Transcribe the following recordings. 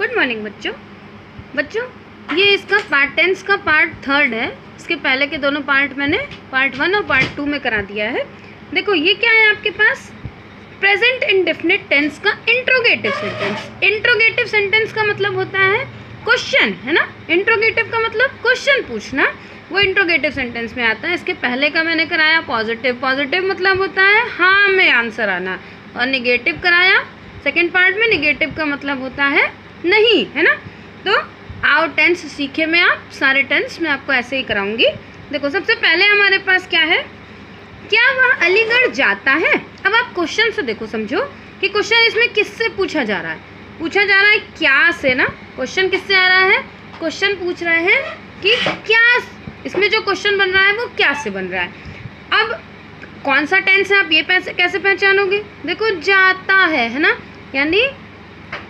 Good morning बच्चों ये इसका पार्ट टेंस का पार्ट 3 है। इसके पहले के दोनों पार्ट मैंने पार्ट 1 और पार्ट 2 में करा दिया है। देखो ये क्या है आपके पास, प्रेजेंट इंडेफिनिट टेंस का इंट्रोगेटिव सेंटेंस। इंट्रोगेटिव सेंटेंस का मतलब होता है क्वेश्चन, है ना। इंट्रोगेटिव का मतलब क्वेश्चन पूछना, वो इंट्रोगेटिव सेंटेंस में आता है। इसके पहले का मैंने कराया पॉजिटिव। पॉजिटिव मतलब होता है हाँ में आंसर आना, और निगेटिव कराया सेकेंड पार्ट में। निगेटिव का मतलब होता है नहीं, है ना। तो आओ टेंस सीखे में आप सारे टेंस मैं आपको ऐसे ही कराऊंगी। देखो सबसे पहले हमारे पास क्या है, क्या वह अलीगढ़ जाता है। अब आप क्वेश्चन से देखो, समझो कि क्वेश्चन इसमें किससे पूछा जा रहा है। पूछा जा रहा है क्या से ना। क्वेश्चन किससे आ रहा है, क्वेश्चन पूछ रहे हैं कि क्या, इसमें जो क्वेश्चन बन रहा है वो क्या से बन रहा है। अब कौन सा टेंस है आप ये कैसे पहचानोगे। देखो जाता है ना, यानी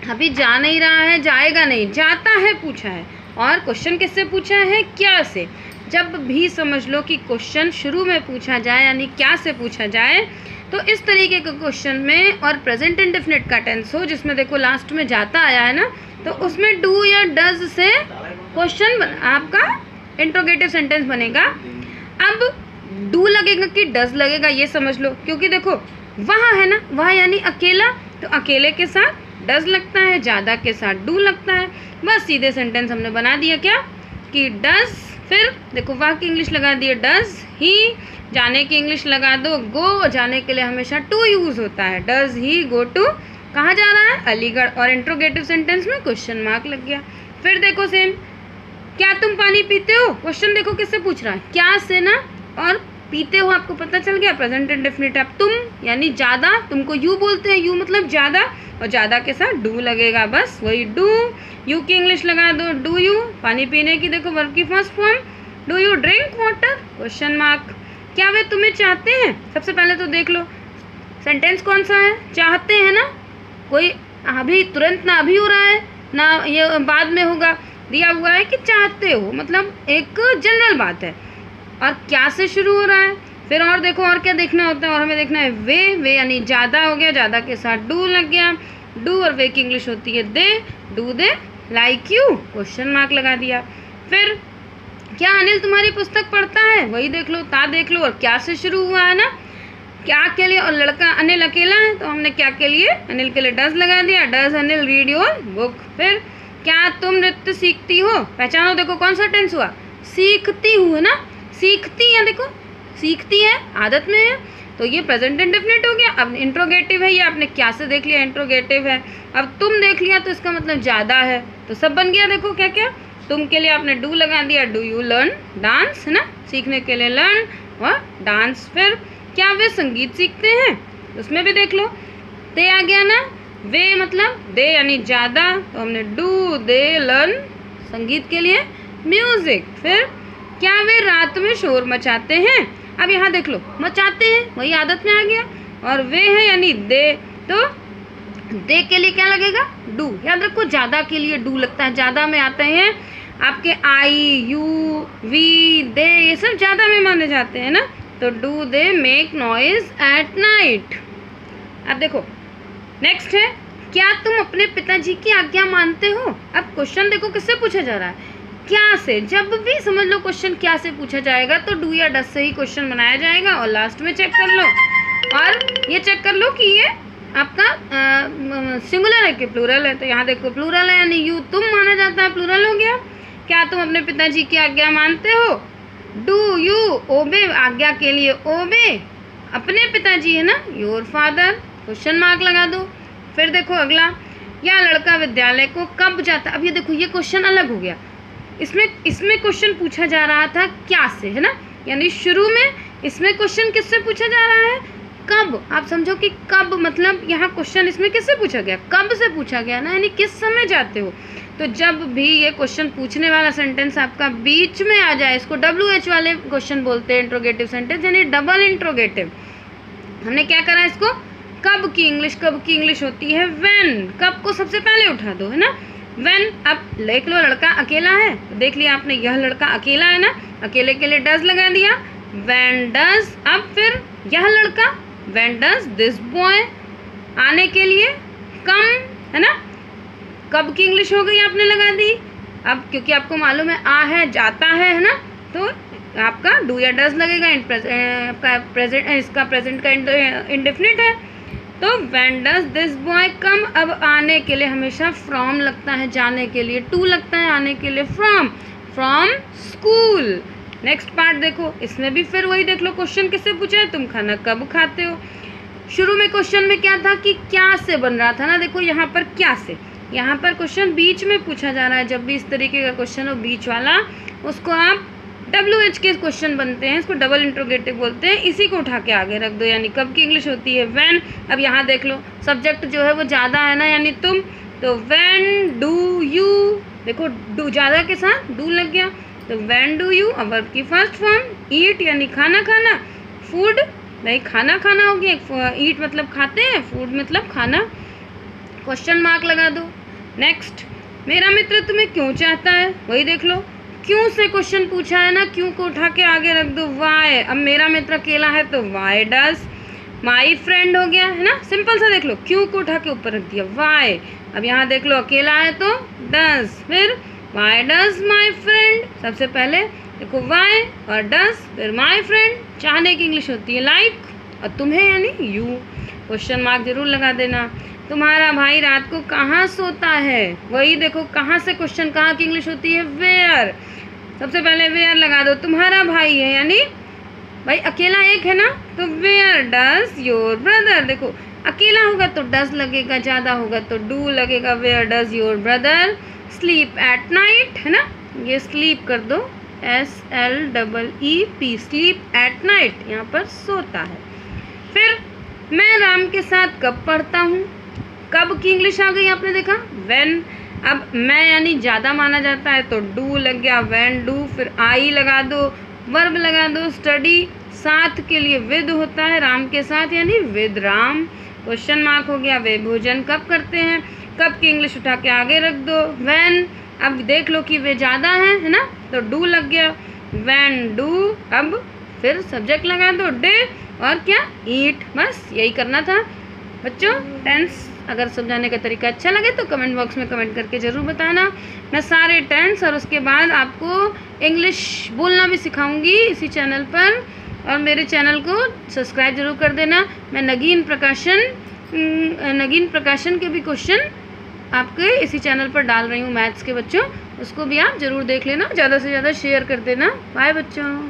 अभी जा नहीं रहा है, जाएगा नहीं, जाता है पूछा है। और क्वेश्चन किससे पूछा है, क्या से। जब भी समझ लो कि क्वेश्चन शुरू में पूछा जाए यानी क्या से पूछा जाए, तो इस तरीके के क्वेश्चन में और प्रेजेंट इंडेफिनिट का टेंस हो जिसमें देखो लास्ट में जाता आया है ना, तो उसमें डू या डज से क्वेश्चन आपका इंट्रोगेटिव सेंटेंस बनेगा। अब डू लगेगा कि डज लगेगा ये समझ लो, क्योंकि देखो वहाँ है ना, वहाँ यानी अकेला, तो अकेले के साथ डज लगता है, ज़्यादा के साथ डू लगता है। बस सीधे सेंटेंस हमने बना दिया क्या कि डज, फिर देखो वहाँ की इंग्लिश लगा दिए डज ही, जाने की इंग्लिश लगा दो गो। जाने के लिए हमेशा टू यूज़ होता है। डज ही गो टू, कहाँ जा रहा है, अलीगढ़। और इंट्रोगेटिव सेंटेंस में क्वेश्चन मार्क लग गया। फिर देखो सेम, क्या तुम पानी पीते हो। क्वेश्चन देखो किससे पूछ रहा है, क्या से ना। और पीते हो आपको पता चल गया, प्रेजेंट इंडेफिनिट। अब तुम यानी ज़्यादा, तुमको यू बोलते हैं, यू मतलब ज़्यादा, और ज़्यादा के साथ डू लगेगा, बस वही डू। यू की इंग्लिश लगा दो डू यू। पानी पीने की देखो वर्ब की first form, do you drink water, question mark. क्या वे तुम्हें चाहते हैं। सबसे पहले तो देख लो सेंटेंस कौन सा है, चाहते हैं ना। कोई अभी तुरंत ना अभी हो रहा है ना ये बाद में होगा, दिया हुआ है कि चाहते हो, मतलब एक जनरल बात है। और क्या से शुरू हो रहा है। फिर और देखो और क्या देखना होता है, और हमें देखना है वे यानी ज़्यादा हो गया, ज़्यादा के साथ डू लग गया। डू और वे की इंग्लिश होती है they, do they like you, question mark लगा दिया। फिर क्या अनिल तुम्हारी पुस्तक पढ़ता है, वही देख लो, ता देख लो, और क्या से शुरू हुआ है ना, क्या के लिए। और लड़का अनिल अकेला है तो हमने क्या के लिए, अनिल के लिए डज लगा दिया, does Anil read your book. फिर क्या तुम नृत्य सीखती हो, पहचानो देखो कौन सा टेंस हुआ, सीखती हूँ, है ना। सीखती है, देखो सीखती है, आदत में है, तो ये प्रेजेंट इंडेफिनिट हो गया। अब इंट्रोगेटिव है, ये आपने क्या से देख लिया, इंट्रोगेटिव है। अब तुम देख लिया तो इसका मतलब ज़्यादा है, तो सब बन गया। देखो क्या क्या, तुम के लिए आपने डू लगा दिया, डू यू लर्न डांस, है ना, सीखने के लिए लर्न और डांस। फिर क्या वे संगीत सीखते हैं, उसमें भी देख लो दे आ गया ना। वे मतलब दे यानी ज़्यादा, तो हमने डू दे लर्न संगीत के लिए म्यूज़िक। फिर क्या वे रात में शोर मचाते हैं। अब यहाँ देख लो मचाते हैं, वही आदत में आ गया। और वे है यानी दे, तो दे के लिए क्या लगेगा, डू। याद रखो ज़्यादा के लिए डू लगता है, ज़्यादा में आते हैं आपके आई यू वी दे, ये सब ज़्यादा में माने जाते हैं ना। तो do they make noise at night. अब देखो नेक्स्ट है, क्या तुम अपने पिताजी की आज्ञा मानते हो। अब क्वेश्चन देखो किससे पूछा जा रहा है, क्या से। जब भी समझ लो क्वेश्चन क्या से पूछा जाएगा तो डू या डज से ही क्वेश्चन बनाया जाएगा। और लास्ट में चेक कर लो, और ये चेक कर लो कि ये आपका सिंगुलर है कि प्लूरल है। तो यहाँ देखो प्लूरल है यानी यू तुम माना जाता है, प्लूरल हो गया। क्या तुम अपने पिताजी की आज्ञा मानते हो, डू यू ओबे, आज्ञा के लिए ओबे, अपने पिताजी है ना योर फादर, क्वेश्चन मार्क लगा दो। फिर देखो अगला, यह लड़का विद्यालय को कब जाता। अब ये देखो ये क्वेश्चन अलग हो गया, इसमें क्वेश्चन पूछा जा रहा था क्या से, है ना, यानी शुरू में। इसमें क्वेश्चन किससे पूछा जा रहा है, कब। आप समझो कि कब मतलब यहाँ क्वेश्चन इसमें किससे पूछा गया, कब से पूछा गया ना, यानी किस समय जाते हो। तो जब भी ये क्वेश्चन पूछने वाला सेंटेंस आपका बीच में आ जाए, इसको WH वाले क्वेश्चन बोलते हैं इंट्रोगेटिव सेंटेंस, यानी डबल इंट्रोगेटिव। हमने क्या करा इसको, कब की इंग्लिश होती है व्हेन, कब को सबसे पहले उठा दो, है ना, व्हेन। अब देख लो लड़का अकेला है, देख लिया आपने यह लड़का अकेला है ना, अकेले के लिए डज लगा दिया, व्हेन डज। अब फिर यह लड़का, व्हेन डज दिस बॉय, आने के लिए कम, है ना, कब की इंग्लिश हो गई आपने लगा दी। अब क्योंकि आपको मालूम है आ है जाता है ना, तो आपका डू या डज लगेगा। आपका प्रेजेंट, इसका प्रेजेंट का इंडेफिनिट है, तो व्हेन डज दिस बॉय कम। अब आने के लिए हमेशा फ्रॉम लगता है, जाने के लिए टू लगता है, आने के लिए फ्रॉम स्कूल। नेक्स्ट पार्ट देखो, इसमें भी फिर वही देख लो, क्वेश्चन किससे पूछा है, तुम खाना कब खाते हो। शुरू में क्वेश्चन में क्या था कि क्या से बन रहा था ना, देखो यहाँ पर क्या से, यहाँ पर क्वेश्चन बीच में पूछा जा रहा है। जब भी इस तरीके का क्वेश्चन हो बीच वाला, उसको आप WH के क्वेश्चन बनते हैं, इसको डबल इंट्रोगेटिव बोलते हैं। इसी को उठा के आगे रख दो, यानी कब की इंग्लिश होती है व्हेन। अब यहाँ देख लो सब्जेक्ट जो है वो ज़्यादा है ना, यानी तुम, तो व्हेन डू यू, देखो डू ज़्यादा के साथ डू लग गया, तो व्हेन डू यू। अब वर्ब की फर्स्ट फॉर्म ईट यानी खाना खाना, फूड भाई खाना खाना हो गया, ईट मतलब खाते हैं, फूड मतलब खाना, क्वेश्चन मार्क लगा दो। नेक्स्ट, मेरा मित्र तुम्हें क्यों चाहता है, वही देख लो, क्यों से क्वेश्चन पूछा है ना, क्यों को उठा के आगे रख दो वाई। अब मेरा मित्र अकेला है तो वाई डज। माई फ्रेंड हो गया है ना, सिंपल सा देख लो, क्यों को उठा के ऊपर रख दिया वाई। अब यहाँ देख लो अकेला है तो डज, फिर वाई डज माई फ्रेंड, सबसे पहले देखो वाई और डज फिर माई फ्रेंड। चाहने की इंग्लिश होती है लाइक, और तुम्हें यानी यू। क्वेश्चन मार्क जरूर लगा देना। तुम्हारा भाई रात को कहाँ सोता है, वही देखो कहाँ से क्वेश्चन, कहाँ की इंग्लिश होती है वेयर, सबसे पहले वेयर लगा दो। तुम्हारा भाई है यानी भाई अकेला एक है ना, तो वेयर डज योर ब्रदर, देखो अकेला होगा तो डज लगेगा, ज़्यादा होगा तो डू लगेगा। Where does your brother sleep at night, है ना, ये स्लीप कर दो SLEEP, स्लीप एट नाइट, यहाँ पर सोता है। फिर मैं राम के साथ कब पढ़ता हूँ, कब की इंग्लिश आ गई आपने देखा व्हेन। अब मैं यानी ज़्यादा माना जाता है तो डू लग गया, व्हेन डू, फिर आई लगा दो, वर्ब लगा दो स्टडी, साथ के लिए विद होता है, राम के साथ यानी विद राम। क्वेश्चन मार्क हो गया, वे भोजन कब करते हैं, कब की इंग्लिश उठा के आगे रख दो व्हेन। अब देख लो कि वे ज़्यादा हैं, है ना, तो डू लग गया, व्हेन डू। अब फिर सब्जेक्ट लगा दो डे, और क्या ईट, बस यही करना था बच्चों। टेंस अगर समझाने का तरीका अच्छा लगे तो कमेंट बॉक्स में कमेंट करके ज़रूर बताना। मैं सारे टेंस और उसके बाद आपको इंग्लिश बोलना भी सिखाऊंगी इसी चैनल पर, और मेरे चैनल को सब्सक्राइब जरूर कर देना। मैं नगीन प्रकाशन के भी क्वेश्चन आपके इसी चैनल पर डाल रही हूँ मैथ्स के बच्चों, उसको भी आप ज़रूर देख लेना, ज़्यादा से ज़्यादा शेयर कर देना। बाय बच्चों।